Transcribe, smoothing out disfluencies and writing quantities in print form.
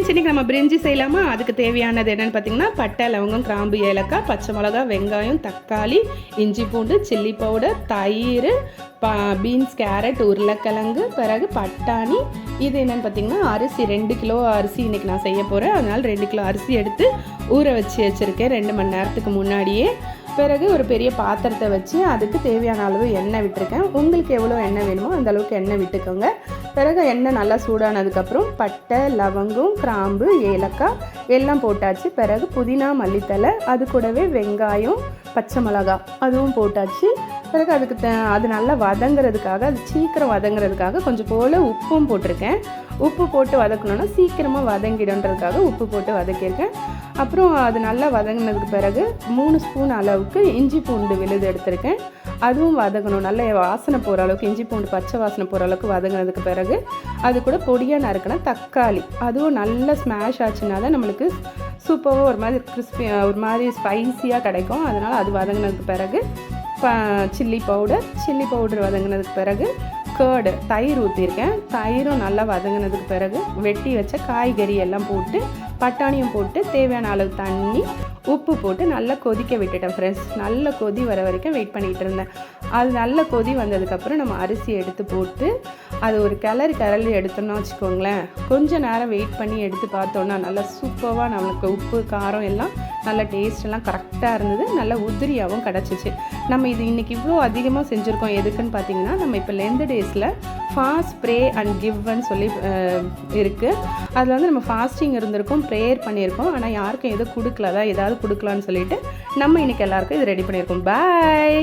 Friends, இன்றைக்கி நம்ம பிரிஞ்சி செய்யலாமா? அதுக்கு தேவையானது என்னென்னு பார்த்தீங்கன்னா, பட்டை, லவங்கம், கிராம்பு, ஏலக்காய், பச்சை மிளகா, வெங்காயம், தக்காளி, இஞ்சி பூண்டு, சில்லி பவுடர், தயிர், பீன்ஸ், கேரட், உருளைக்கிழங்கு, பிறகு பட்டாணி. இது என்னென்னு பார்த்தீங்கன்னா, அரிசி 2 கிலோ அரிசி இன்றைக்கி நான் செய்ய போகிறேன். அதனால் 2 கிலோ அரிசி எடுத்து ஊற வச்சுருக்கேன் 2 மணி நேரத்துக்கு முன்னாடியே. பிறகு ஒரு பெரிய பாத்திரத்தை வச்சு அதுக்கு தேவையான அளவு எண்ணெய் விட்டுருக்கேன். உங்களுக்கு எவ்வளோ எண்ணெய் வேணுமோ அந்த அளவுக்கு எண்ணெய் விட்டுக்கோங்க. பிறகு எண்ணெய் நல்லா சூடானதுக்கப்புறம் பட்டை, லவங்கம், கிராம்பு, ஏலக்காய் எல்லாம் போட்டாச்சு. பிறகு புதினா, மல்லித்தலை, அது கூடவே வெங்காயம், பச்சை மிளகா அதுவும் போட்டாச்சு. பிறகு அதுக்கு அது நல்லா வதங்கிறதுக்காக, அது சீக்கிரம் வதங்கிறதுக்காக கொஞ்சம் போல் உப்பும் போட்டிருக்கேன். உப்பு போட்டு வதக்கணுன்னா சீக்கிரமாக வதங்கிடுன்றதுக்காக உப்பு போட்டு வதக்கியிருக்கேன். அப்புறம் அது நல்லா வதங்கினதுக்கு பிறகு 3 ஸ்பூன் அளவுக்கு இஞ்சி பூண்டு விழுது எடுத்திருக்கேன். அதுவும் வதங்கணும், நல்ல வாசனை போகிற அளவுக்கு, இஞ்சி பூண்டு பச்சை வாசனை போகிற அளவுக்கு வதங்கினதுக்கு பிறகு அது கூட பொடியாக நறுக்கின தக்காளி அதுவும் நல்லா ஸ்மாஷ் ஆச்சுன்னா தான் நம்மளுக்கு சூப்பராக ஒரு மாதிரி கிறிஸ்பி, ஒரு மாதிரி ஸ்பைஸியாக கிடைக்கும். அதனால் அது வதங்கினதுக்கு பிறகு சில்லி பவுடர் வதங்கினதுக்கு பிறகு கேர்டு, தயிர் ஊற்றிருக்கேன். தயிரும் நல்லா வதங்கினதுக்கு பிறகு வெட்டி வச்ச காய்கறி எல்லாம் போட்டு, பட்டாணியும் போட்டு, தேவையான அளவு தண்ணி, உப்பு போட்டு நல்லா கொதிக்க விட்டுட்டேன் ஃப்ரெண்ட்ஸ். நல்ல கொதி வர வரைக்கும் வெயிட் பண்ணிகிட்டு இருந்தேன். அது நல்ல கொதி வந்ததுக்கப்புறம் நம்ம அரிசி எடுத்து போட்டு அது ஒரு கிளறி எடுத்தோம்னா வச்சுக்கோங்களேன், கொஞ்சம் நேரம் வெயிட் பண்ணி எடுத்து பார்த்தோன்னா நல்லா சூப்பராக நம்மளுக்கு உப்பு, காரம் எல்லாம் நல்ல டேஸ்ட் எல்லாம் கரெக்டாக இருந்தது. நல்லா உதிரியாகவும் கிடச்சிச்சு. நம்ம இது இன்றைக்கி இவ்வளோ அதிகமாக செஞ்சுருக்கோம். எதுக்குன்னு பார்த்தீங்கன்னா, நம்ம இப்போ லென்த் டேஸில் ஃபாஸ்ட் ப்ரே அண்ட் கிவ்ன்னு சொல்லி இருக்குது. அதில் வந்து நம்ம ஃபாஸ்டிங் இருந்திருக்கோம், ப்ரேயர் பண்ணியிருக்கோம். ஆனால் யாருக்கும் எதுவும் கொடுக்கல, தான் ஏதாவது கொடுக்கலான்னு சொல்லிட்டு நம்ம இன்றைக்கி எல்லாருக்கும் இது ரெடி பண்ணியிருக்கோம். பாய்.